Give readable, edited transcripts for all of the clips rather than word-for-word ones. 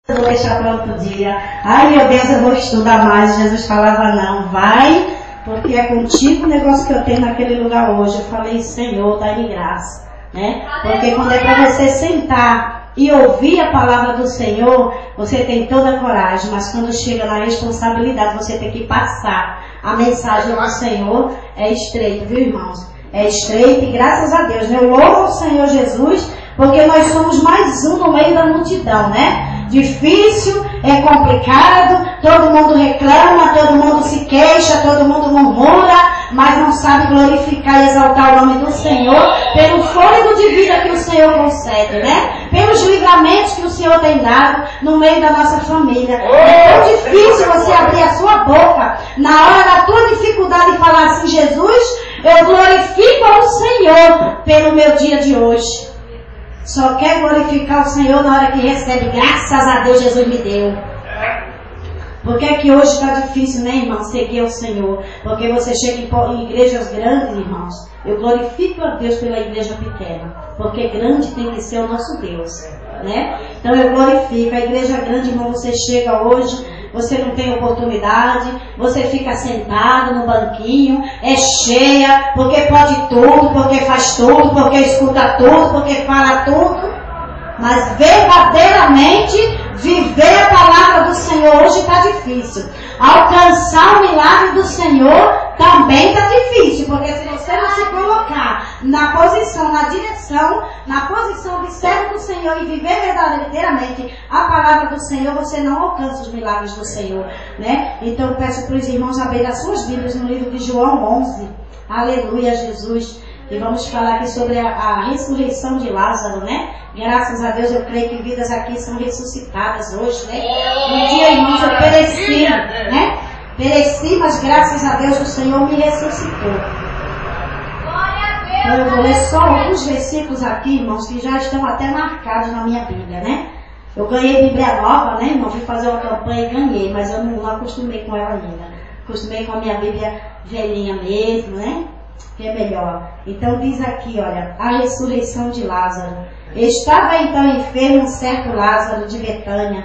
Vou deixar para outro dia. Ai, meu Deus, eu vou estudar mais. Jesus falava, não, vai, porque é contigo o negócio que eu tenho naquele lugar hoje. Eu falei, Senhor, dá-me graça, né? Porque quando é para você sentar e ouvir a palavra do Senhor, você tem toda a coragem, mas quando chega na responsabilidade, você tem que passar a mensagem do Senhor. É estreito, viu, irmãos? É estreito e graças a Deus, né? Eu louvo o Senhor Jesus, porque nós somos mais um no meio da multidão, né? Difícil, é complicado, todo mundo reclama, todo mundo se queixa, todo mundo murmura, mas não sabe glorificar e exaltar o nome do Senhor pelo fôlego de vida que o Senhor concede, né? Pelos livramentos que o Senhor tem dado no meio da nossa família. É tão difícil você abrir a sua boca na hora da tua dificuldade e falar assim, Jesus, eu glorifico ao Senhor pelo meu dia de hoje. Só quer glorificar o Senhor na hora que recebe. Graças a Deus, Jesus me deu. Porque é que hoje está difícil, né, irmão? Seguir o Senhor. Porque você chega em igrejas grandes, irmãos. Eu glorifico a Deus pela igreja pequena. Porque grande tem que ser o nosso Deus, né? Então eu glorifico. A igreja grande, irmão, você chega hoje, você não tem oportunidade, você fica sentado no banquinho, é cheia, porque pode tudo, porque faz tudo, porque escuta tudo, porque fala tudo. Mas verdadeiramente viver a palavra do Senhor hoje está difícil. Alcançar o milagre do Senhor também está difícil, porque se você não se colocar na posição, na direção, na posição de servo do Senhor e viver verdadeiramente a palavra do Senhor, você não alcança os milagres do Senhor, né? Então eu peço para os irmãos abrirem as suas Bíblias no livro de João 11. Aleluia, Jesus. E vamos falar aqui sobre a ressurreição de Lázaro, né? Graças a Deus eu creio que vidas aqui são ressuscitadas hoje, né? Um dia, irmãos, eu pereci, né? Pereci, mas graças a Deus o Senhor me ressuscitou. Então eu vou ler só alguns versículos aqui, irmãos, que já estão até marcados na minha Bíblia, né? Eu ganhei Bíblia nova, né, irmão? Fui fazer uma campanha e ganhei, mas eu não acostumei com ela ainda. Acostumei com a minha Bíblia velhinha mesmo, né? Que é melhor. Então diz aqui, olha, a ressurreição de Lázaro. Estava então enfermo um certo Lázaro de Betânia,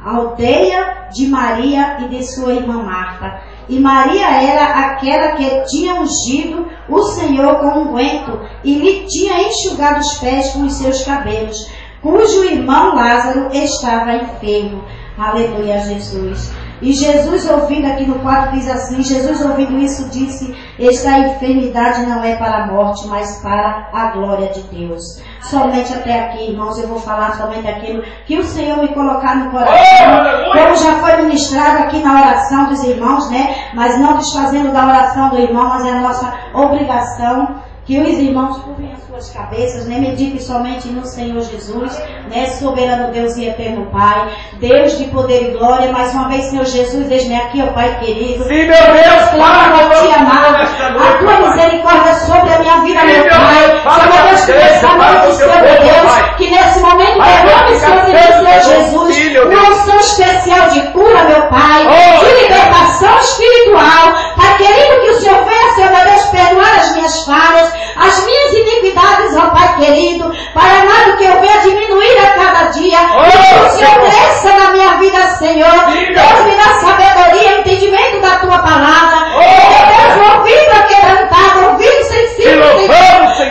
aldeia de Maria e de sua irmã Marta. E Maria era aquela que tinha ungido o Senhor com unguento e lhe tinha enxugado os pés com os seus cabelos, cujo irmão Lázaro estava enfermo. Aleluia, Jesus. E Jesus ouvindo, aqui no 4 diz assim, Jesus ouvindo isso disse, esta enfermidade não é para a morte, mas para a glória de Deus. Somente até aqui, irmãos, eu vou falar somente aquilo que o Senhor me colocar no coração, como já foi ministrado aqui na oração dos irmãos, né? Mas não desfazendo da oração do irmão, mas é a nossa obrigação. Que os irmãos curvem as suas cabeças, né? Meditem somente no Senhor Jesus, né? Soberano Deus e eterno Pai, Deus de poder e glória. Mais uma vez, Senhor Jesus, desde aqui, ó Pai querido. Sim, meu Deus, clamo a Ti, amado. A Tua misericórdia sobre a minha vida, meu Pai. Senhor Deus, que nessa noite, Senhor Deus, que nesse momento derrame sobre mim, Senhor Jesus, uma unção especial de cura, meu Pai, de libertação espiritual. Pai querido, que o Senhor venha, Senhor Deus, perdoar as minhas falhas, as minhas iniquidades, ó Pai querido, Pai amado, que eu venha diminuir a cada dia, que o Senhor cresça na minha vida, Senhor. Deus me dá sabedoria, entendimento da Tua palavra, Deus, ouvido aquebrantado, ouvido sensível,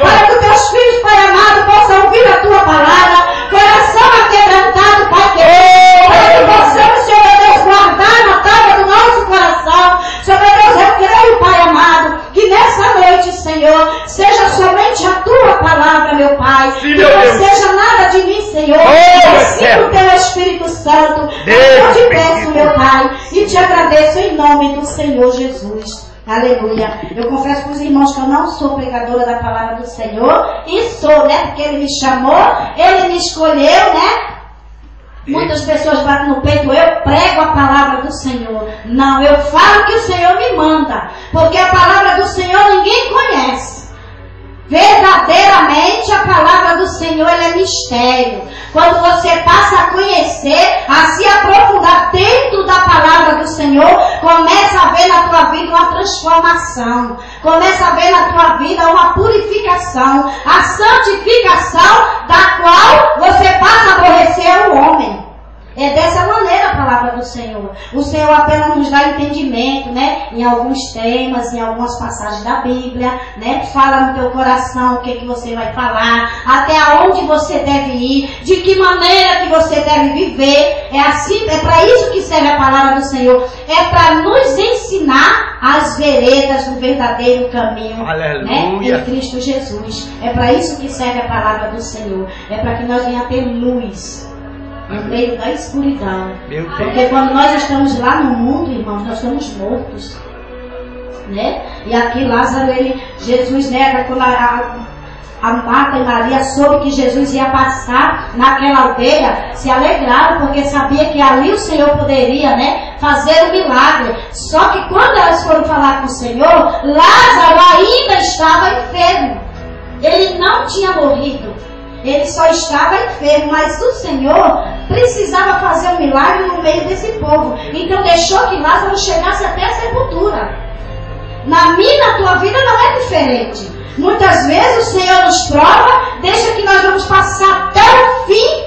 para que os Teus filhos, Pai amado, possam ouvir a Tua palavra, coração aquebrantado, Pai querido, para que possamos, Senhor Deus, guardar na tábua do nosso coração. Senhor Deus, eu creio, Pai amado, que nessa noite, Senhor, seja somente a Tua palavra, meu Pai, que não seja nada de mim, Senhor, mas sim o Teu Espírito Santo. Eu te peço, meu Pai, e te agradeço em nome do Senhor Jesus. Aleluia. Eu confesso para os irmãos que eu não sou pregadora da palavra do Senhor, e sou, né, porque Ele me chamou, Ele me escolheu, né? Muitas pessoas batem no peito, eu prego a palavra do Senhor. Não, eu falo que o Senhor me manda, porque a palavra do Senhor ninguém conhece. Verdadeiramente a palavra do Senhor, ela é mistério. Quando você passa a conhecer, a se aprofundar dentro da palavra do Senhor, começa a ver na tua vida uma transformação, começa a ver na tua vida uma purificação, a santificação da qual você passa a aborrecer o homem. É dessa maneira a palavra do Senhor. O Senhor apenas nos dá entendimento, né? Em alguns temas, em algumas passagens da Bíblia, né? Fala no teu coração o que você vai falar, até aonde você deve ir, de que maneira que você deve viver. É assim, é para isso que serve a palavra do Senhor. É para nos ensinar as veredas do verdadeiro caminho, né? Em Cristo Jesus. É para isso que serve a palavra do Senhor. É para que nós venhamos a ter luz no meio da escuridão. Porque quando nós estamos lá no mundo, irmãos, nós estamos mortos, né? E aqui Lázaro, Jesus, né? Quando a Marta e Maria soube que Jesus ia passar naquela aldeia, se alegraram, porque sabia que ali o Senhor poderia, né, fazer o milagre. Só que quando elas foram falar com o Senhor, Lázaro ainda estava enfermo. Ele não tinha morrido. Ele só estava enfermo, mas o Senhor precisava fazer um milagre no meio desse povo. Então deixou que Lázaro chegasse até a sepultura. Na minha e na tua vida não é diferente. Muitas vezes o Senhor nos prova, deixa que nós vamos passar até o fim.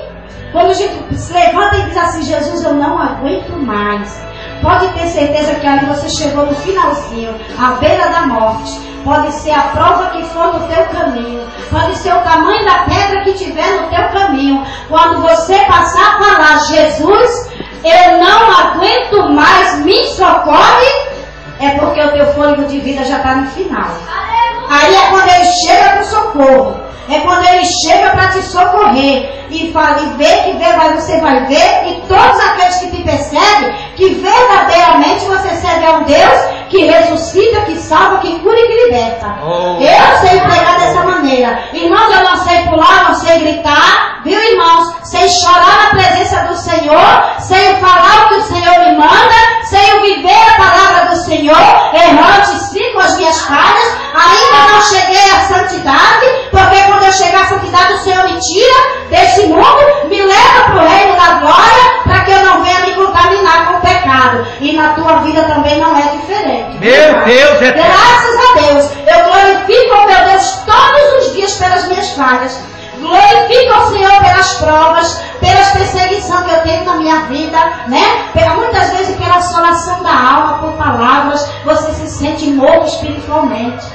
Quando a gente se levanta e diz assim, Jesus, eu não aguento mais. Pode ter certeza que ali você chegou no finalzinho, à beira da morte. Pode ser a prova que for no teu caminho. Pode ser o tamanho da pedra que tiver no teu caminho. Quando você passar a falar, Jesus, eu não aguento mais, me socorre, é porque o teu fôlego de vida já está no final. Aí é quando ele chega para o socorro. É quando ele chega para te socorrer. E você vai ver, e todos aqueles que te percebem, que verdadeiramente você serve a um Deus que ressuscita, que salva, que cura e que liberta. Eu sei pregar dessa maneira. Irmãos, eu não sei pular, não sei gritar, viu, irmãos? Sei chorar na presença do Senhor, sei falar o que o Senhor me manda, sei viver a palavra do Senhor, errante sim com as minhas falhas. Ainda não cheguei à santidade, porque quando eu chegar à santidade o Senhor me tira desse mundo, me leva para o reino da glória, para que eu não venha me contaminar com o pecado. E na tua vida também não é diferente. Meu Deus, é graças a Deus, eu glorifico ao meu Deus todos os dias pelas minhas falhas. Glorifico ao Senhor pelas provas, pelas perseguições que eu tenho na minha vida, né? Muitas vezes pela assolação da alma, por palavras, você se sente morto espiritualmente.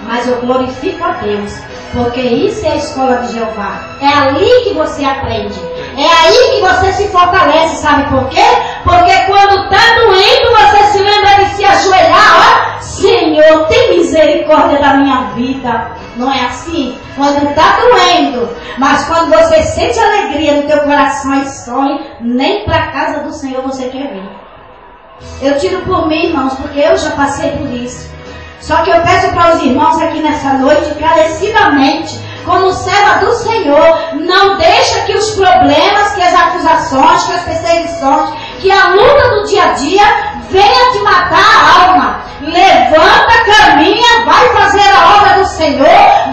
Mas eu glorifico a Deus, porque isso é a escola de Jeová. É ali que você aprende. É aí que você se fortalece, sabe por quê? Porque quando está doendo, você se lembra de se ajoelhar, ó, Senhor, tem misericórdia da minha vida. Não é assim? Quando está doendo, mas quando você sente alegria no teu coração e sonha, nem para a casa do Senhor você quer vir. Eu tiro por mim, irmãos, porque eu já passei por isso. Só que eu peço para os irmãos aqui nessa noite, encarecidamente, como serva do Senhor, não deixa que os problemas, que as acusações, que as perseguições, que a luta do dia a dia venha te matar a alma. Levanta, caminha, vai fazer a obra do Senhor,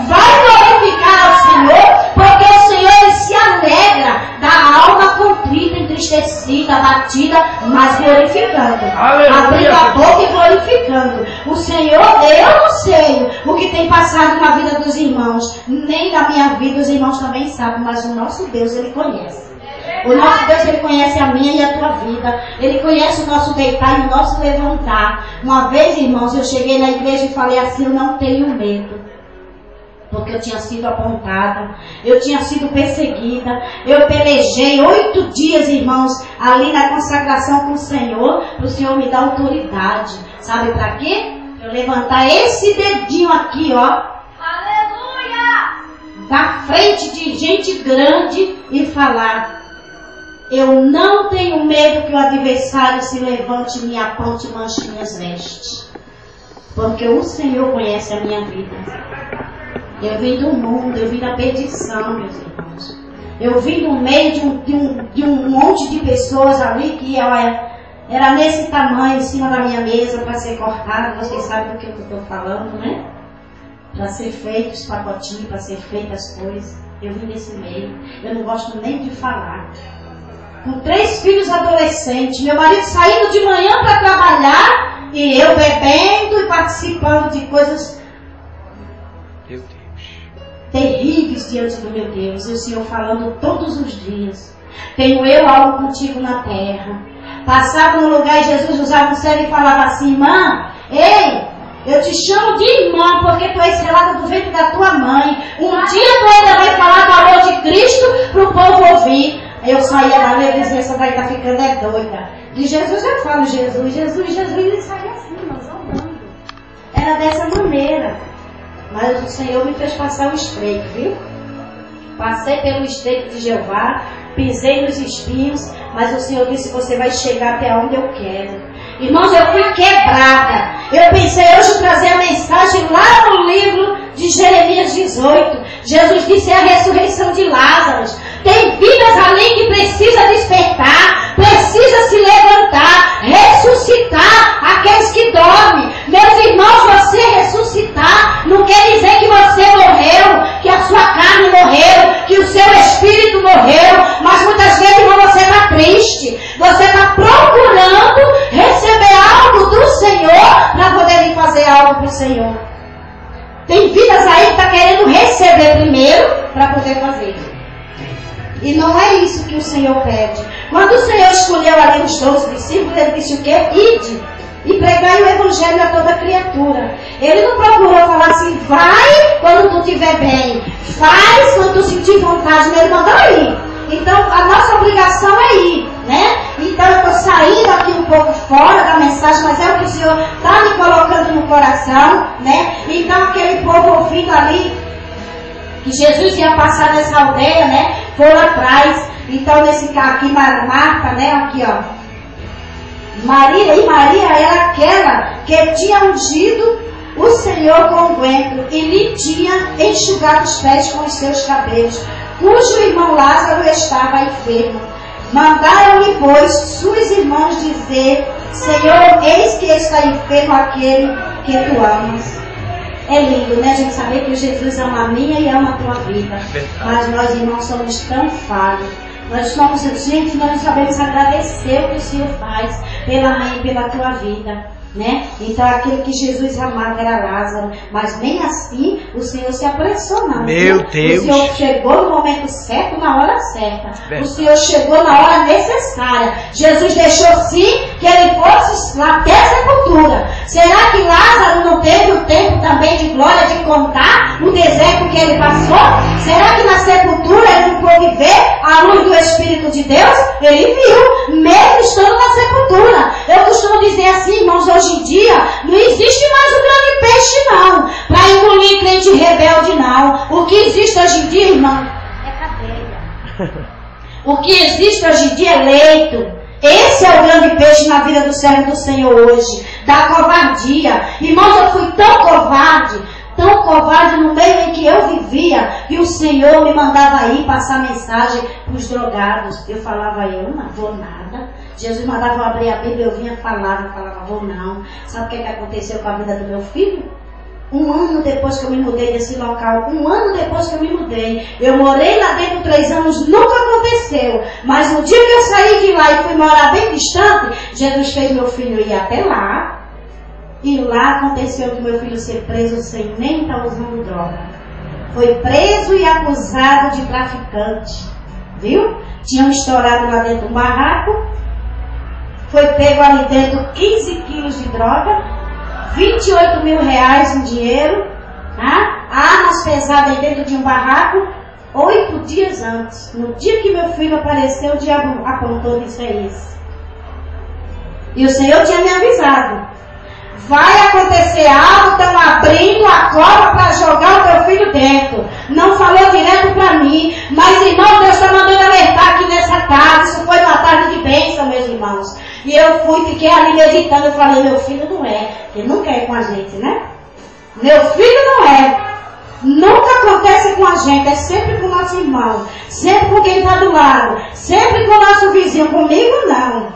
vai glorificar ao Senhor, porque o Senhor ele se alegra da alma contrita, entristecida, batida, mas glorificando. Abrindo a boca e glorificando. O Senhor, eu não sei o que tem passado na vida dos irmãos, nem na minha vida, os irmãos também sabem, mas o nosso Deus, ele conhece. O nosso Deus, ele conhece a minha e a tua vida. Ele conhece o nosso deitar e o nosso levantar. Uma vez, irmãos, eu cheguei na igreja e falei assim, eu não tenho medo. Porque eu tinha sido apontada, eu tinha sido perseguida, eu pelejei 8 dias, irmãos, ali na consagração com o Senhor, para o Senhor me dar autoridade. Sabe para quê? Eu levantar esse dedinho aqui, ó. Aleluia! Da frente de gente grande e falar, eu não tenho medo que o adversário se levante, me aponte e manche minhas vestes. Porque o Senhor conhece a minha vida. Eu vim do mundo, eu vim da perdição, meus irmãos. Eu vim no meio de um monte de pessoas ali que era nesse tamanho, em cima da minha mesa, para ser cortado. Vocês sabem do que eu estou falando, né? Para ser feito os pacotinhos, para ser feitas as coisas. Eu vim nesse meio. Eu não gosto nem de falar. Com 3 filhos adolescentes, meu marido saindo de manhã para trabalhar e eu bebendo e participando de coisas terríveis diante do meu Deus. E o Senhor falando todos os dias. Tenho eu algo contigo na terra. Passava no lugar e Jesus usava o céu e falava assim: irmã, ei, eu te chamo de irmã porque tu és selada do ventre da tua mãe. Um dia tu ainda vai falar do amor de Cristo para o povo ouvir. Eu saía da lei e dizia: essa daí está ficando doida. De Jesus eu falo Jesus, Jesus, Jesus. Ele saía assim, nós andando. Era dessa maneira. Mas o Senhor me fez passar o estreito, viu? Passei pelo estreito de Jeová, pisei nos espinhos, mas o Senhor disse: você vai chegar até onde eu quero. Irmãos, eu fui quebrada. Eu pensei hoje trazer a mensagem lá no livro de Jeremias 18. Jesus disse: é a ressurreição de Lázaro. Tem vidas ali que precisa despertar, precisa se levantar, ressuscitar aqueles que dormem. Meus irmãos, você ressuscitar não quer dizer que você morreu, que a sua carne morreu, que o seu espírito morreu, mas muitas vezes, irmão, você está triste, você está procurando receber algo do Senhor para poder vir fazer algo para o Senhor. Tem vidas aí que está querendo receber primeiro para poder fazer. E não é isso que o Senhor pede. Quando o Senhor escolheu ali os 12 discípulos, ele disse o quê? Ide e pregai o evangelho a toda criatura. Ele não procurou falar assim: vai quando tu estiver bem, faz quando tu sentir vontade. Ele mandou ir. Então a nossa obrigação é ir, né? Então eu estou saindo aqui um pouco fora da mensagem, mas é o que o Senhor está me colocando no coração, né? Então aquele povo ouvindo ali que Jesus ia passar nessa aldeia, né? Foram atrás. Então nesse carro aqui, Marta, né? Aqui, ó. Maria era aquela que tinha ungido o Senhor com unguento e lhe tinha enxugado os pés com os seus cabelos, cujo irmão Lázaro estava enfermo. Mandaram-lhe, pois, suas irmãs dizer: Senhor, eis que está enfermo aquele que tu amas. É lindo, né? A gente saber que Jesus ama a minha e ama a tua vida. Mas nós, irmãos, somos tão falhos. Nós somos, gente, nós não sabemos agradecer o que o Senhor faz pela minha e pela tua vida, né? Então aquele que Jesus amava era Lázaro, mas nem assim o Senhor se apressou, não. Meu Deus! O Senhor chegou no momento certo, na hora certa. O Senhor chegou na hora necessária. Jesus deixou sim que ele fosse até a sepultura. Será que Lázaro não teve o tempo também de glória de contar o deserto que ele passou? Será que na sepultura ele não pôde ver a luz do Espírito de Deus? Ele viu, mesmo estando na sepultura. Eu costumo dizer assim, irmãos, hoje em dia não existe mais o grande peixe não, para engolir crente rebelde não. O que existe hoje em dia, irmão, é cadeia. O que existe hoje em dia é leito. Esse é o grande peixe na vida do servo do Senhor hoje, da covardia. Irmãos, eu fui tão covarde no meio em que eu vivia, e o Senhor me mandava ir passar mensagem para os drogados. Eu falava: eu não vou nada. Jesus mandava eu abrir a Bíblia, eu vinha falava, vou não. Sabe o que aconteceu com a vida do meu filho? Um ano depois que eu me mudei desse local, eu morei lá dentro 3 anos, nunca aconteceu. Mas no dia que eu saí de lá e fui morar bem distante, Jesus fez meu filho ir até lá. E lá aconteceu que meu filho ser preso sem nem estar usando droga. Foi preso e acusado de traficante. Viu? Tinham estourado lá dentro um barraco. Foi pego ali dentro 15 quilos de droga, 28 mil reais em dinheiro, tá? Armas pesadas aí dentro de um barraco. 8 dias antes, no dia que meu filho apareceu, o diabo apontou e disse: é isso. E o Senhor tinha me avisado: vai acontecer algo, estão abrindo a cova para jogar o teu filho dentro. Não falou direto para mim, mas irmão, Deus está mandando alertar aqui nessa tarde. Isso foi uma tarde de bênção, meus irmãos. E eu fiquei ali meditando, eu falei: meu filho não é, ele não quer ir com a gente, né? Meu filho não é. Nunca acontece com a gente, é sempre com o nosso irmão, sempre com quem está do lado, sempre com o nosso vizinho, comigo não.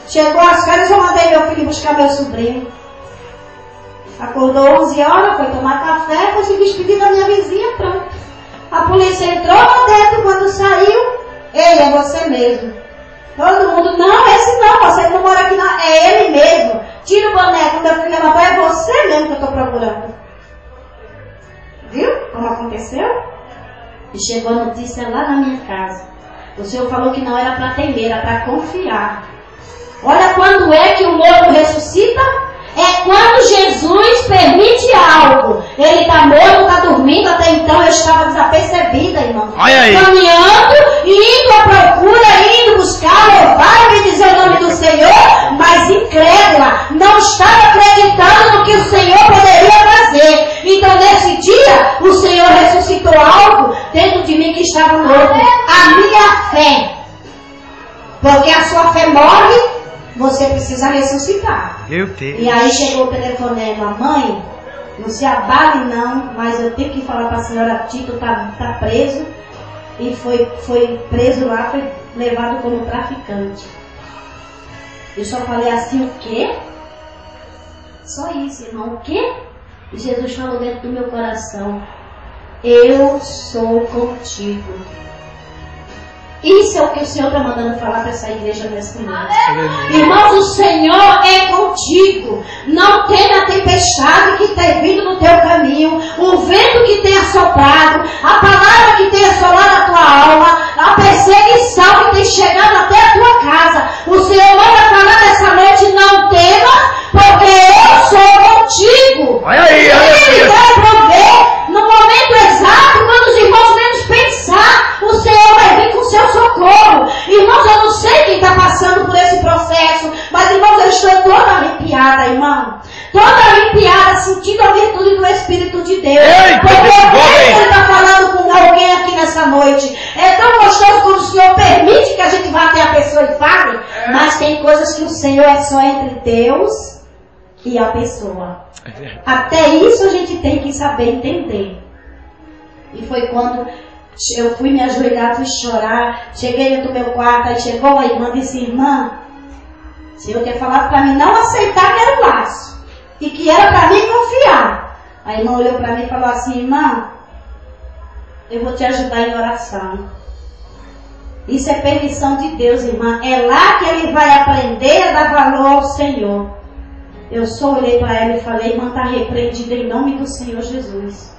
Chegou as férias, eu mandei meu filho buscar meu sobrinho. Acordou 11 horas, foi tomar café, foi se despedir da minha vizinha, pronto. A polícia entrou lá dentro, quando saiu: ei, é você mesmo. Todo mundo: não, esse não, você não mora aqui não, é ele mesmo. Tira o boné, quando meu filho levantou: é você mesmo que eu estou procurando. Viu como aconteceu? E chegou a notícia lá na minha casa. O Senhor falou que não era para temer, era para confiar. Olha quando é que o morto ressuscita. É quando Jesus permite algo. Ele está morto, está dormindo. Até então eu estava desapercebida, irmão. Caminhando, indo à procura, indo buscar, louvar e dizer o nome do Senhor, mas incrédula. Não estava acreditando no que o Senhor poderia fazer. Então nesse dia, o Senhor ressuscitou algo dentro de mim que estava morto. A minha fé. Porque a sua fé morre. Você precisa ressuscitar. Meu Deus. E aí chegou o telefonema, mãe, não se abale não, mas eu tenho que falar para a senhora, Tito tá preso. E foi preso lá, foi levado como traficante. Eu só falei assim, o quê? Só isso, irmão, o quê? E Jesus falou dentro do meu coração, eu sou contigo. Isso é o que o Senhor está mandando falar para essa igreja nessa noite. Irmãos, o Senhor é contigo. Não tenha a tempestade que tem vindo no teu caminho, o vento que tem assoprado, a palavra que tem assolado a tua alma, a perseguição que tem chegado até a tua casa. O Senhor manda falar nessa noite, não temas, porque eu sou contigo. Olha aí, Ele vai prover no momento exato, quando os irmãos menos pensar, o Senhor vai vir com o seu socorro. Irmãos, eu não sei quem está passando por esse processo, mas irmãos, eu estou toda arrepiada, irmão. Toda arrepiada, sentindo a virtude do Espírito de Deus. Porque Ele está falando com alguém aqui nessa noite. É tão gostoso quando o Senhor permite que a gente vá até a pessoa e fale, mas tem coisas que o Senhor é só entre Deus e a pessoa. Até isso a gente tem que saber entender. E foi quando eu fui me ajoelhar, fui chorar. Cheguei dentro do meu quarto, aí chegou a irmã e disse, irmã, o Senhor quer falar para mim não aceitar que era um laço. E que era para mim confiar. A irmã olhou para mim e falou assim, irmã, eu vou te ajudar em oração. Isso é permissão de Deus, irmã. É lá que ele vai aprender a dar valor ao Senhor. Eu só olhei para ela e falei, irmã, está repreendida em nome do Senhor Jesus.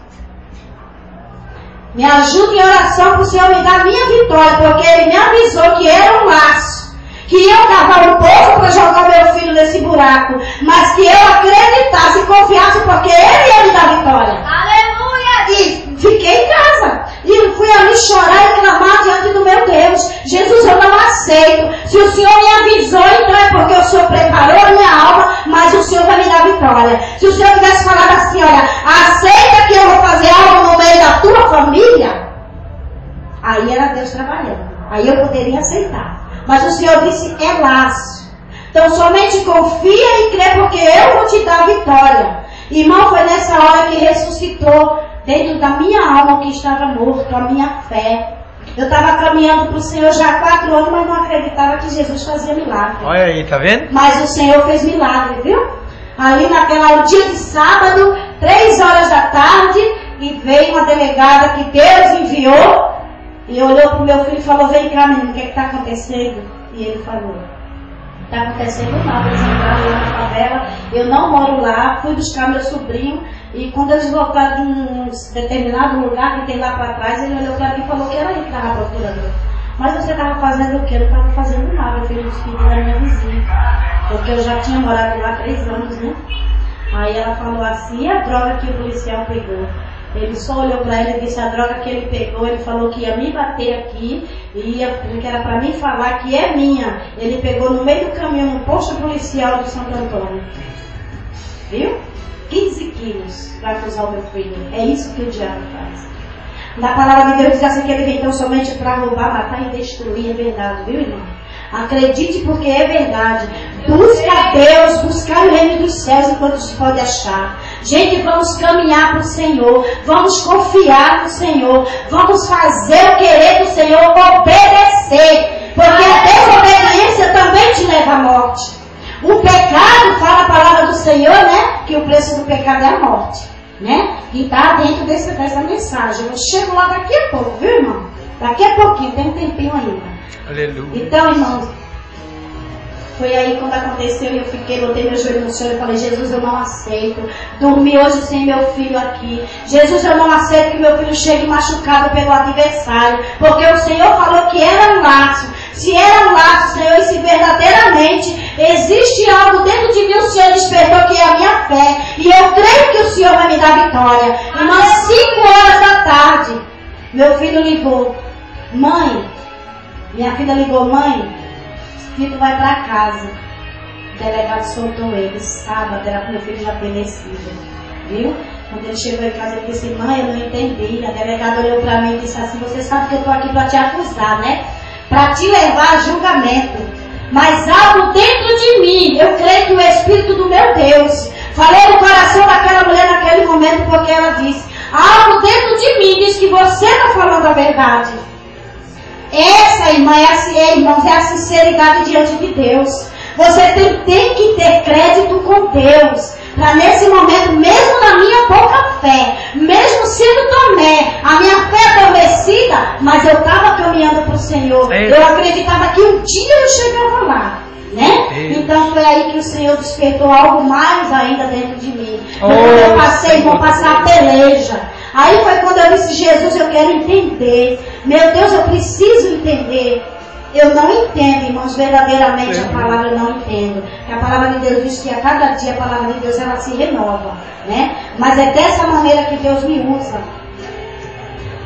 Me ajude em oração para o Senhor me dar a minha vitória, porque Ele me avisou que era um laço, que eu dava um pouco para jogar meu filho nesse buraco, mas que eu acreditasse e confiasse, porque Ele ia me dar vitória. Aleluia! E fiquei em casa. E fui ali chorar e clamar diante do meu Deus. Jesus, eu não aceito. Se o Senhor me avisou, então é porque o Senhor preparou a minha alma, mas o Senhor vai me dar vitória. Se o Senhor tivesse falado assim, olha, aceita que eu vou fazer algo no meio da tua família, aí era Deus trabalhando. Aí eu poderia aceitar. Mas o Senhor disse, é laço. Então somente confia e crê, porque eu vou te dar a vitória. Irmão, foi nessa hora que ressuscitou dentro da minha alma o que estava morto, a minha fé. Eu estava caminhando para o Senhor já há 4 anos, mas não acreditava que Jesus fazia milagre. Olha aí, tá vendo? Mas o Senhor fez milagre, viu? Ali naquele dia de sábado, 3 horas da tarde, e veio uma delegada que Deus enviou, e olhou para o meu filho e falou, vem cá menino, o que está acontecendo? E ele falou, está acontecendo nada, eles entraram lá na favela, eu não moro lá, fui buscar meu sobrinho, e quando eles voltaram de um determinado lugar que tem lá para trás, ele olhou para mim e falou que era ele que estava procurando. Mas você estava fazendo o quê? Eu não estava fazendo nada, eu fiz os filhos da minha vizinha, porque eu já tinha morado lá 3 anos, né? Aí ela falou assim, e a droga que o policial pegou? Ele só olhou para ela e disse, a droga que ele pegou, ele falou que ia me bater aqui, e que era para mim falar que é minha. Ele pegou no meio do caminho, no posto policial de Santo Antônio. Viu? 15 quilos para acusar o meu filho. É isso que o diabo faz. Na palavra de Deus diz assim que ele vem então somente para roubar, matar e destruir. É verdade, viu, irmão? Acredite porque é verdade. Busca a Deus, buscar o reino dos céus enquanto se pode achar. Gente, vamos caminhar para o Senhor. Vamos confiar no Senhor. Vamos fazer o querer do Senhor, obedecer. Porque a desobediência também te leva à morte. O pecado, fala a palavra do Senhor, né? Que o preço do pecado é a morte, né? E está dentro dessa mensagem. Eu chego lá daqui a pouco, viu, irmão? Daqui a pouquinho, tem um tempinho ainda. Aleluia. Então, irmãos, Foi aí quando aconteceu e eu botei meu joelho no chão e falei: Jesus, eu não aceito dormir hoje sem meu filho aqui. Jesus, eu não aceito que meu filho chegue machucado pelo adversário, porque o Senhor falou que era um laço. Se era um laço, Senhor, e se verdadeiramente existe algo dentro de mim, o Senhor despertou, que é a minha fé, e eu creio que o Senhor vai me dar vitória. Irmãs, 5 horas da tarde, meu filho ligou: mãe, minha filha ligou: mãe, filho vai para casa. O delegado soltou ele. Sábado era para meu filho já ter descido, viu? Quando ele chegou em casa, ele disse: mãe, eu não entendi. A delegada olhou para mim e disse assim: você sabe que eu estou aqui para te acusar, né? Para te levar a julgamento. Mas algo dentro de mim, eu creio que o Espírito do meu Deus, falei no coração daquela mulher naquele momento, porque ela disse: algo dentro de mim diz que você está falando a verdade. Essa, irmã, irmãos, é a sinceridade diante de Deus. Você tem que ter crédito com Deus. Para nesse momento, mesmo na minha pouca fé, mesmo sendo Tomé, a minha fé adormecida, mas eu estava caminhando para o Senhor. Eu acreditava que um dia eu chegava lá, né? Então foi aí que o Senhor despertou algo mais ainda dentro de mim. Quando eu passei, vou passar a peleja. Aí foi quando eu disse: Jesus, eu quero entender. Meu Deus, eu preciso entender. Eu não entendo, irmãos, verdadeiramente a palavra eu não entendo. Porque a palavra de Deus diz que a cada dia a palavra de Deus ela se renova, né? Mas é dessa maneira que Deus me usa.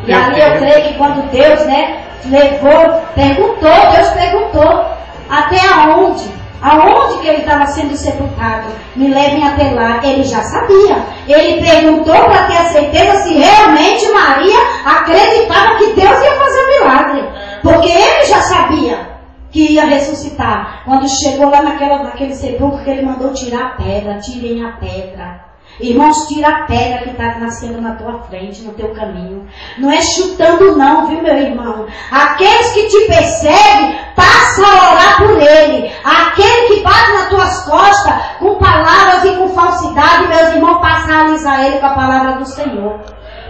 E ali eu creio que quando Deus, né, levou, Deus perguntou até aonde? Aonde que ele estava sendo sepultado? Me levem até lá. Ele já sabia. Ele perguntou para ter a certeza se realmente Maria acreditava que Deus ia fazer um milagre. Porque ele já sabia que ia ressuscitar. Quando chegou lá naquele sepulcro, que ele mandou tirar a pedra. Tirem a pedra. Irmãos, tira a pedra que está nascendo na tua frente, no teu caminho. Não é chutando não, viu, meu irmão? Aqueles que te perseguem, passa a orar por ele. Aquele que bate nas tuas costas com palavras e com falsidade, meus irmãos, passa a alisar ele com a palavra do Senhor.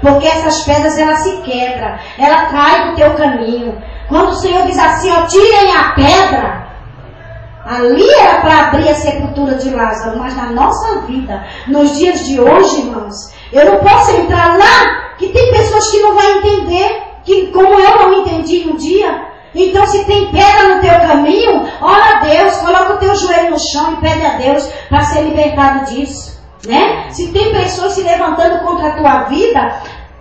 Porque essas pedras, elas se quebram. Ela cai do teu caminho. Quando o Senhor diz assim, ó, tirem a pedra, ali era para abrir a sepultura de Lázaro, mas na nossa vida, nos dias de hoje, irmãos, eu não posso entrar lá, que tem pessoas que não vão entender, que como eu não entendi um dia. Então, se tem pedra no teu caminho, ora a Deus, coloca o teu joelho no chão e pede a Deus para ser libertado disso, né? Se tem pessoas se levantando contra a tua vida,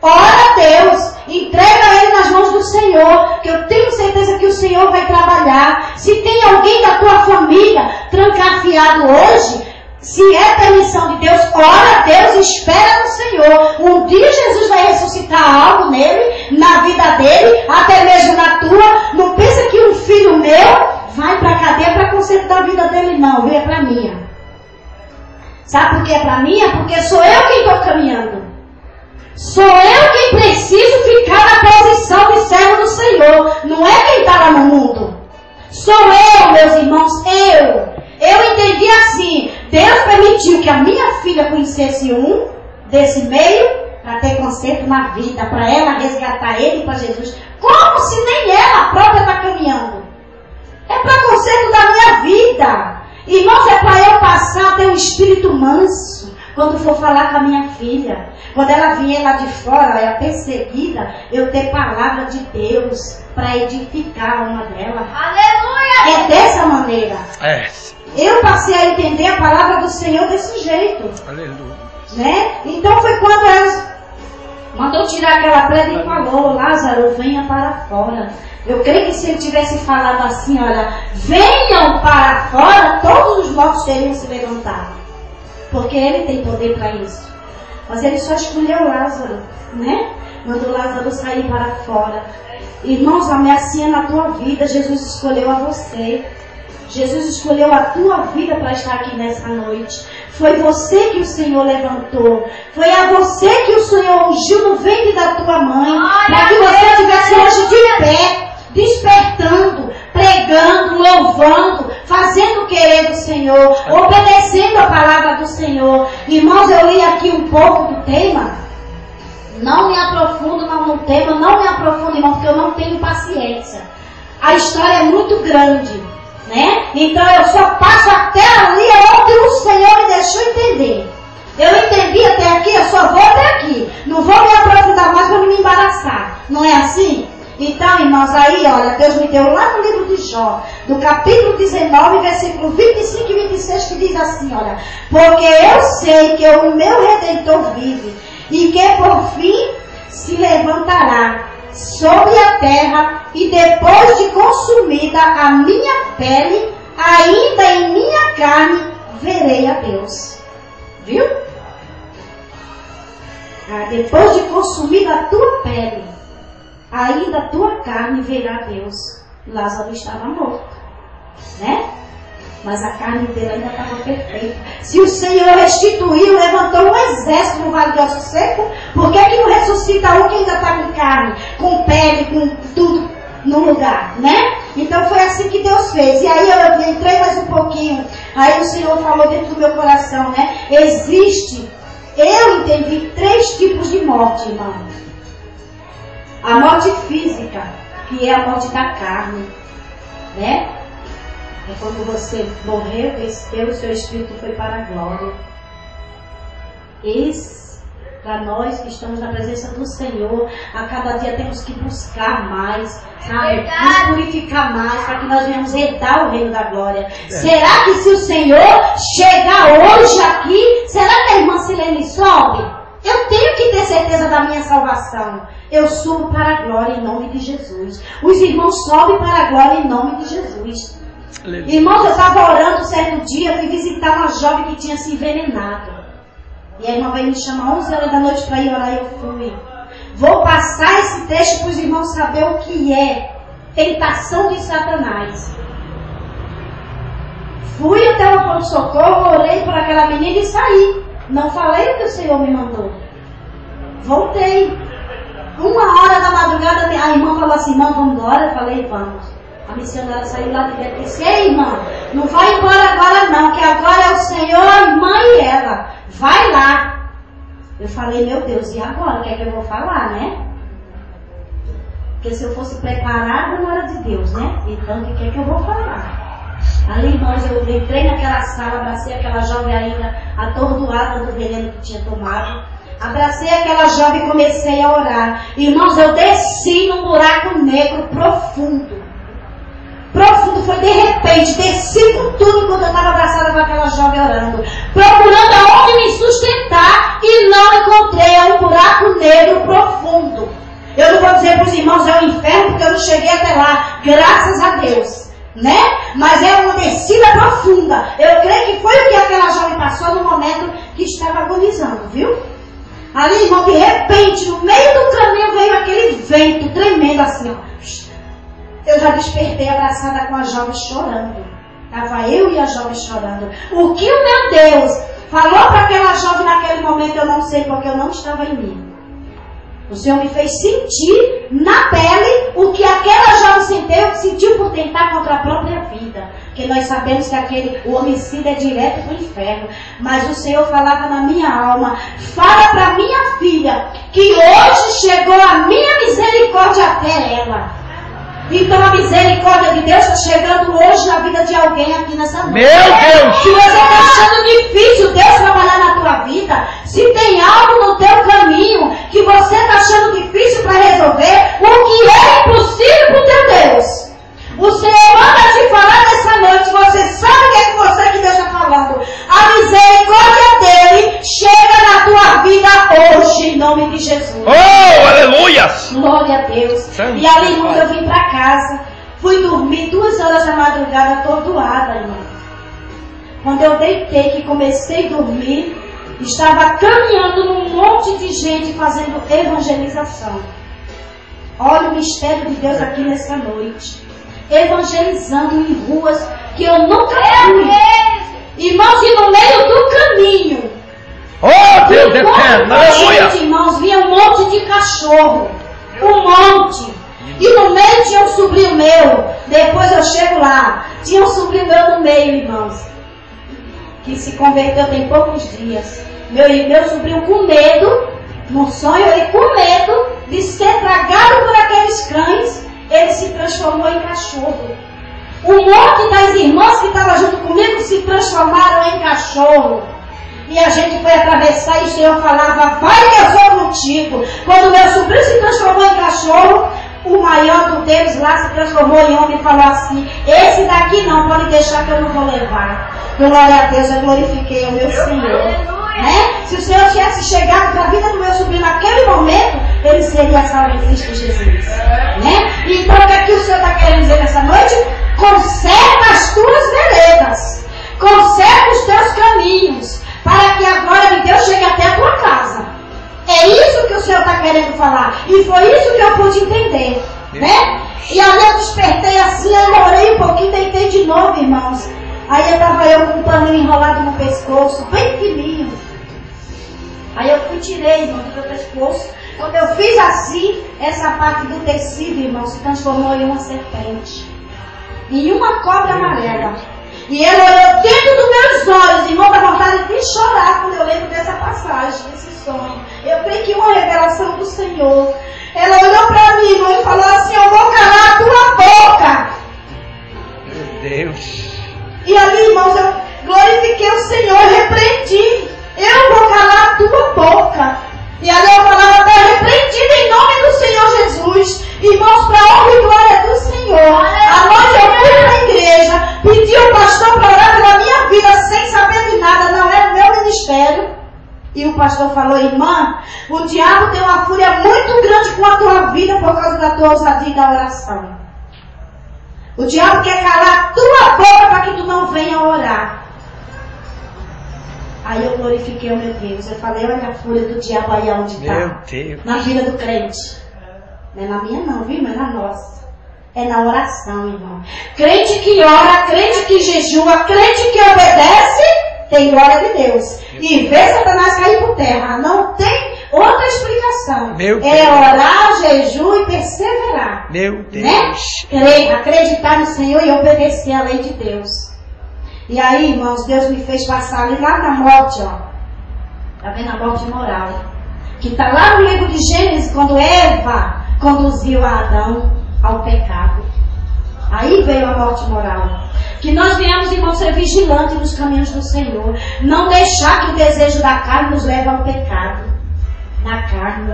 ora a Deus, entrega ele nas mãos do Senhor, que eu tenho certeza que o Senhor vai trabalhar. Se tem alguém da tua família trancafiado hoje, se é permissão de Deus, ora a Deus, espera no Senhor. Um dia Jesus vai ressuscitar algo nele, na vida dele, até mesmo na tua. Não pensa que um filho meu vai para a cadeia para consertar a vida dele, não, viu? É para minha. Sabe por que é para minha? Porque sou eu quem estou caminhando. Sou eu quem preciso ficar na posição de servo do Senhor. Não é quem está lá no mundo. Sou eu, meus irmãos, eu. Eu entendi assim. Deus permitiu que a minha filha conhecesse um desse meio para ter conserto na vida, para ela resgatar ele para Jesus. Como se nem ela própria está caminhando. É para conserto da minha vida. Irmãos, é para eu passar a ter um espírito manso quando for falar com a minha filha. Quando ela vier lá de fora, ela é perseguida, eu ter palavra de Deus para edificar a alma dela. Aleluia! É dessa maneira. Eu passei a entender a palavra do Senhor desse jeito. Aleluia. Né? Então foi quando ela mandou tirar aquela pedra e falou: Lázaro, venha para fora. Eu creio que se ele tivesse falado assim, olha, venham para fora, todos os mortos teriam se levantado. Porque ele tem poder para isso. Mas ele só escolheu Lázaro, né? Mandou Lázaro sair para fora. Irmãos, ameaçando a tua vida, Jesus escolheu a você. Jesus escolheu a tua vida para estar aqui nessa noite. Foi você que o Senhor levantou. Foi a você que o Senhor ungiu no ventre da tua mãe. Para que você estivesse hoje de pé, despertando, pregando, louvando, fazendo o querer do Senhor, obedecendo a palavra do Senhor. Irmãos, eu li aqui um pouco do tema. Não me aprofundo no tema, não me aprofundo, irmão, porque eu não tenho paciência. A história é muito grande. né? Então eu só passo até ali onde o Senhor me deixou entender. Eu entendi até aqui, eu só vou até aqui. Não vou me aprofundar mais para não me embaraçar. Não é assim? Então, irmãos, aí, olha, Deus me deu lá no livro de Jó, do capítulo 19, versículo 25 e 26, que diz assim, olha: porque eu sei que o meu Redentor vive, e que por fim se levantará sobre a terra, e depois de consumida a minha pele, ainda em minha carne, verei a Deus. Viu? Depois de consumida a tua pele, ainda a tua carne verá a Deus. Lázaro estava morto, né? Mas a carne dele ainda estava perfeita. Se o Senhor restituiu, levantou um exército no vale de ossos secos, por que não ressuscita um que ainda está com carne, com pele, com tudo no lugar, né? Então foi assim que Deus fez. E aí eu entrei mais um pouquinho. Aí o Senhor falou dentro do meu coração, né? Eu entendi 3 tipos de morte, irmão. A morte física, que é a morte da carne, né? É quando você morreu, o seu espírito foi para a glória. Para nós que estamos na presença do Senhor, a cada dia temos que buscar mais, sabe? Nos purificar mais, para que nós venhamos herdar o reino da glória. Será que se o Senhor chegar hoje aqui, será que a irmã Silene sobe? Eu tenho que ter certeza da minha salvação. Eu subo para a glória em nome de Jesus. Os irmãos sobem para a glória em nome de Jesus. Irmãos, eu estava orando certo dia, fui visitar uma jovem que tinha se envenenado. E a irmã veio me chamar 11 horas da noite para ir orar e eu fui. Vou passar esse texto para os irmãos saberem o que é tentação de Satanás. Fui até o pronto-socorro, orei por aquela menina e saí. Não falei o que o Senhor me mandou. Voltei. 1 hora da madrugada, a irmã falou assim: irmã, vamos embora? Eu falei: vamos. A missionária saiu lá de dentro e disse: ei, irmã, não vai embora agora não, que agora é o Senhor, a irmã e ela. Vai lá. Eu falei: meu Deus, e agora? O que é que eu vou falar, né? Porque se eu fosse preparada, não era de Deus, né? Então, o que é que eu vou falar? Ali, irmãos, eu entrei naquela sala, abracei aquela jovem ainda atordoada do veneno que tinha tomado. Abracei aquela jovem e comecei a orar. Irmãos, eu desci num buraco negro profundo. Profundo, foi de repente, desci com tudo quando eu estava abraçada com aquela jovem orando, procurando aonde me sustentar, e não encontrei. É um buraco negro profundo. Eu não vou dizer para os irmãos é o inferno, porque eu não cheguei até lá, graças a Deus, né? Mas é uma descida profunda. Eu creio que foi o que aquela jovem passou no momento que estava agonizando, viu? Ali, irmão, de repente, no meio do caminho veio aquele vento tremendo assim, ó. Eu já despertei abraçada com a jovem chorando. Estava eu e a jovem chorando. O que o meu Deus falou para aquela jovem naquele momento, eu não sei, porque eu não estava em mim. O Senhor me fez sentir na pele o que aquela jovem sentiu por tentar contra a própria vida. Porque nós sabemos que o homicídio é direto para o inferno. Mas o Senhor falava na minha alma: fala para minha filha que hoje chegou a minha misericórdia até ela. Então a misericórdia de Deus está chegando hoje na vida de alguém aqui nessa noite. Meu Deus! Se você está achando difícil Deus trabalhar na tua vida, se tem algo no teu caminho que você está achando difícil para resolver, o que é impossível para o teu Deus? O Senhor manda te falar nessa noite, você sabe o que é com você que Deus está falando. A misericórdia dele chega na tua vida hoje, em nome de Jesus. Oh, aleluia! Glória a Deus. Santo E ali, irmãos, eu vim para casa. Fui dormir 2 horas da madrugada, atordoada, irmão. Quando eu deitei, que comecei a dormir, estava caminhando num monte de gente fazendo evangelização. Olha o mistério de Deus aqui nessa noite. Evangelizando em ruas que eu nunca fui. Irmãos, e no meio do caminho, oh, Deus eterno, aleluia! gente, irmãos, vinha um monte de cachorro. Um monte. E no meio tinha um sobrinho meu. Depois eu chego lá. Tinha um sobrinho meu no meio, irmãos, que se converteu tem poucos dias. Meu sobrinho com medo, no sonho, ele com medo de ser tragado por aqueles cães, ele se transformou em cachorro. Um monte das irmãs que estavam junto comigo se transformaram em cachorro. E a gente foi atravessar e o Senhor falava, vai que eu sou contigo. Quando meu sobrinho se transformou em cachorro, o maior deles lá se transformou em homem e falou assim, esse daqui não, pode deixar que eu não vou levar. Glória a Deus, eu glorifiquei o meu Senhor. Né? Se o Senhor tivesse chegado para a vida do meu sobrinho naquele momento, ele seria salvo em Cristo Jesus. Né? Então o que é que o Senhor está querendo dizer nessa noite? Conserva as tuas veredas. Conserva os teus caminhos. Para que a glória de Deus chegue até a tua casa. É isso que o Senhor está querendo falar. E foi isso que eu pude entender. Né? E aí eu despertei assim, eu orei um pouquinho, deitei de novo, irmãos. Aí estava eu com um paninho enrolado no pescoço, bem fininho. Aí eu tirei, irmão, do meu pescoço. Quando eu fiz assim, essa parte do tecido, irmão, se transformou em uma serpente. Em uma cobra amarela. E ele olhou dentro dos meus olhos, irmão, dá vontade de chorar quando eu lembro dessa passagem, desse sonho. Eu creio que uma revelação do Senhor. Ela olhou para mim, irmão, e falou assim, eu vou calar a tua boca. Meu Deus. E ali, irmãos, eu glorifiquei o Senhor, repreendi. Eu vou calar a tua boca. E ali eu falava, está repreendida em nome do Senhor Jesus. Irmãos, para a honra e glória do Senhor. À noite eu fui para a igreja, pedi ao pastor para orar pela minha vida, sem saber de nada, não era o meu ministério. E o pastor falou, irmã, o diabo tem uma fúria muito grande com a tua vida por causa da tua ousadia e da oração. O diabo quer calar a tua boca para que tu não venha orar. Aí eu glorifiquei o meu Deus. Eu falei, olha a fúria do diabo aí onde está. Meu Deus. Na vida do crente. Não é na minha não, viu? Mas é na nossa. É na oração, irmão. Crente que ora, crente que jejua, crente que obedece, tem glória de Deus. E vê Satanás cair por terra. Não tem outra explicação. Meu Deus. É orar, jejum e perseverar. Meu Deus. Né? Crer, acreditar no Senhor e obedecer a lei de Deus. E aí, irmãos, Deus me fez passar ali lá na morte, ó. Tá vendo a morte moral? Que está lá no livro de Gênesis, quando Eva conduziu a Adão ao pecado. Aí veio a morte moral. Que nós venhamos, irmãos, ser vigilantes nos caminhos do Senhor. Não deixar que o desejo da carne nos leve ao pecado. Na carne.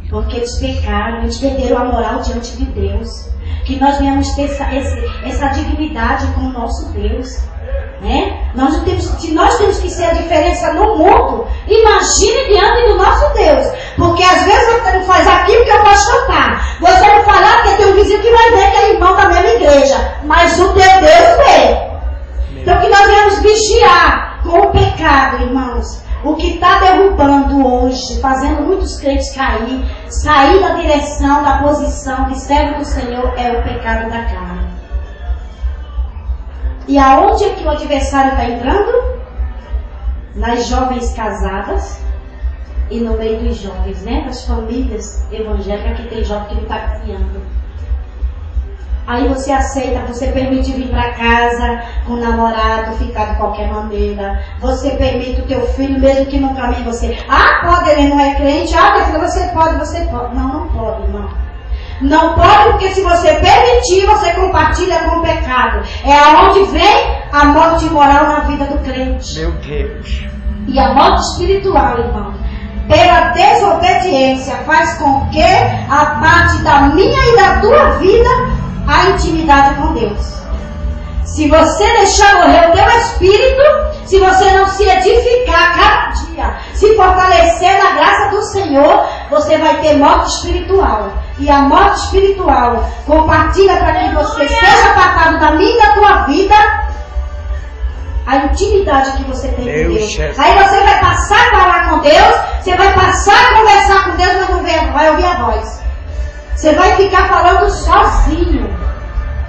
Porque eles pecaram, eles perderam a moral diante de Deus. Que nós venhamos ter essa dignidade com o noso Deus. Né? Se nós temos que ser a diferença no mundo, imagine diante do nosso Deus. Porque às vezes você não faz aquilo que o pastor está. Você não fala porque tem um vizinho que vai ver que é irmão da mesma igreja. Mas o teu Deus vê. Então que nós devemos vigiar com o pecado, irmãos. O que está derrubando hoje, fazendo muitos crentes cair, sair da direção, da posição de servo do Senhor, é o pecado da carne. E aonde é que o adversário está entrando? Nas jovens casadas e no meio dos jovens, né? Das famílias evangélicas que tem jovem que não está criando. Aí você aceita, você permite vir para casa com o namorado, ficar de qualquer maneira. Você permite o teu filho, mesmo que no caminho você... Ah, pode, ele não é crente. Ah, minha filha, você pode, você pode. Não, não pode, irmão. Não pode, porque se você permitir, você compartilha com o pecado. É aonde vem a morte moral na vida do crente. Meu Deus. E a morte espiritual, irmão, pela desobediência, faz com que a parte da minha e da tua vida a intimidade com Deus. Se você deixar morrer o teu espírito, se você não se edificar cada dia, se fortalecer na graça do Senhor, você vai ter morte espiritual. E a morte espiritual compartilha para que você seja apartado da minha e da tua vida a intimidade que você tem com Deus. Aí você vai passar a falar com Deus, você vai passar a conversar com Deus, mas não vai ouvir a voz. Você vai ficar falando sozinho.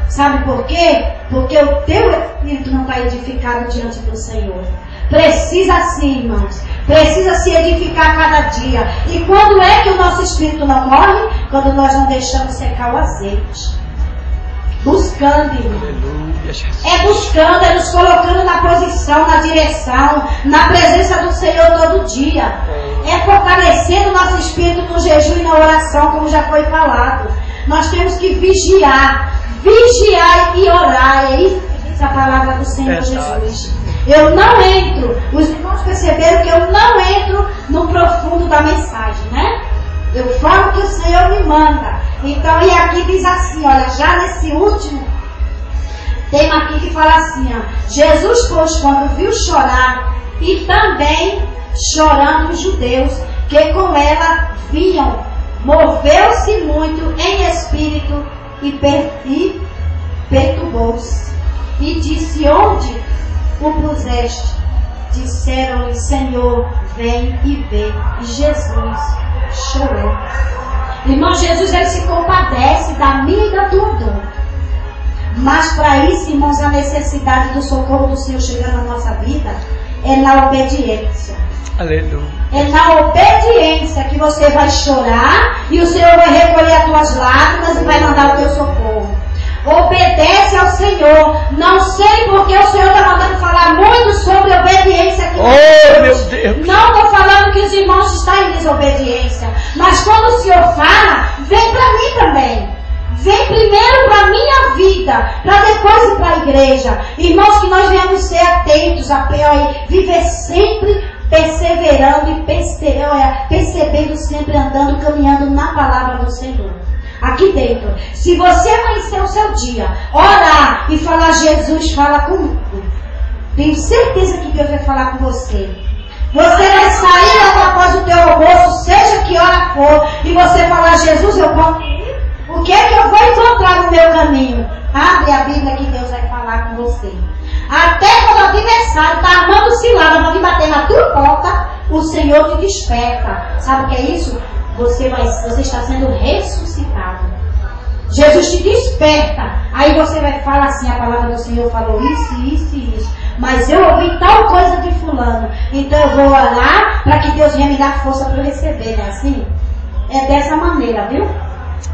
Sabe por quê? Porque o teu espírito não está edificado diante do Senhor. Precisa sim, irmãos. Precisa se edificar cada dia. E quando é que o nosso espírito não morre? Quando nós não deixamos secar o azeite. Buscando, irmão. É buscando, é nos colocando na posição, na direção, na presença do Senhor todo dia. É fortalecendo o nosso espírito no jejum e na oração, como já foi falado. Nós temos que vigiar. vigiai e orai. É isso que diz a palavra do Senhor Jesus. Eu não entro, os irmãos perceberam que eu não entro no profundo da mensagem, né? Eu falo que o Senhor me manda. Então, e aqui diz assim, olha, já nesse último tema aqui que fala assim, ó, Jesus, pois, quando viu chorar, e também chorando os judeus, que com ela vinham, moveu-se muito em espírito e perturbou-se. E disse, onde o puseste? Disseram-lhe, Senhor, vem e vê. E Jesus chorou. Irmão, Jesus, ele se compadece da minha e da tua dor. Mas para isso, irmãos, a necessidade do socorro do Senhor chegando na nossa vida é na obediência. Aleluia. É na obediência que você vai chorar e o Senhor vai recolher as tuas lágrimas e vai mandar o teu socorro. Obedece ao Senhor. Não sei porque o Senhor está mandando falar muito sobre obediência aqui. Oh, meu Deus. Não estou falando que os irmãos estão em desobediência. Mas quando o Senhor fala, vem para mim também. Vem primeiro para a minha vida, para depois ir para a igreja. Irmãos, que nós venhamos ser atentos a viver sempre perseverando e percebendo sempre, andando, caminhando na palavra do Senhor. Aqui dentro, se você amanhecer o seu dia, orar e falar, Jesus, fala comigo, tenho certeza que Deus vai falar com você. Você vai sair logo após o teu almoço, seja que hora for, e você falar, Jesus, eu posso ir? O que é que eu vou encontrar no meu caminho? Abre a Bíblia que Deus vai falar com você. Até quando o adversário está armando cilada para vir bater na tua porta, o Senhor te desperta. Sabe o que é isso? Você está sendo ressuscitado. Jesus te desperta. Aí você vai falar assim, a palavra do Senhor falou isso, isso e isso. Mas eu ouvi tal coisa de fulano. Então eu vou orar para que Deus venha me dar força para eu receber, não é assim? É dessa maneira, viu?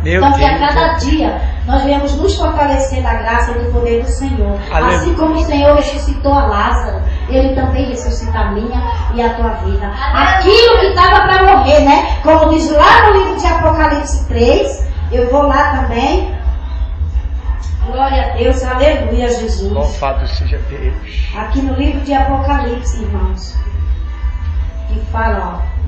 Então que a cada dia nós viemos nos fortalecer da graça e do poder do Senhor. Aleluia. Assim como o Senhor ressuscitou a Lázaro, Ele também ressuscita a minha e a tua vida. Aquilo que estava para morrer, né? Como diz lá no livro de Apocalipse 3, eu vou lá também. Glória a Deus, aleluia, Jesus. Louvado seja Deus. Aqui no livro de Apocalipse, irmãos, que fala, ó.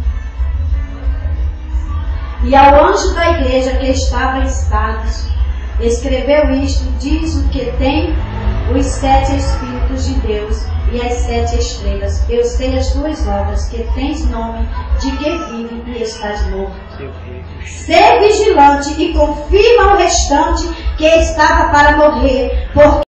E ao anjo da igreja que estava em Sardes, escreveu isto, diz o que tem os 7 Espíritos de Deus e as 7 estrelas. Eu sei as tuas obras, que tens nome de que vive e estás morto. Ser vigilante e confirma o restante que estava para morrer, porque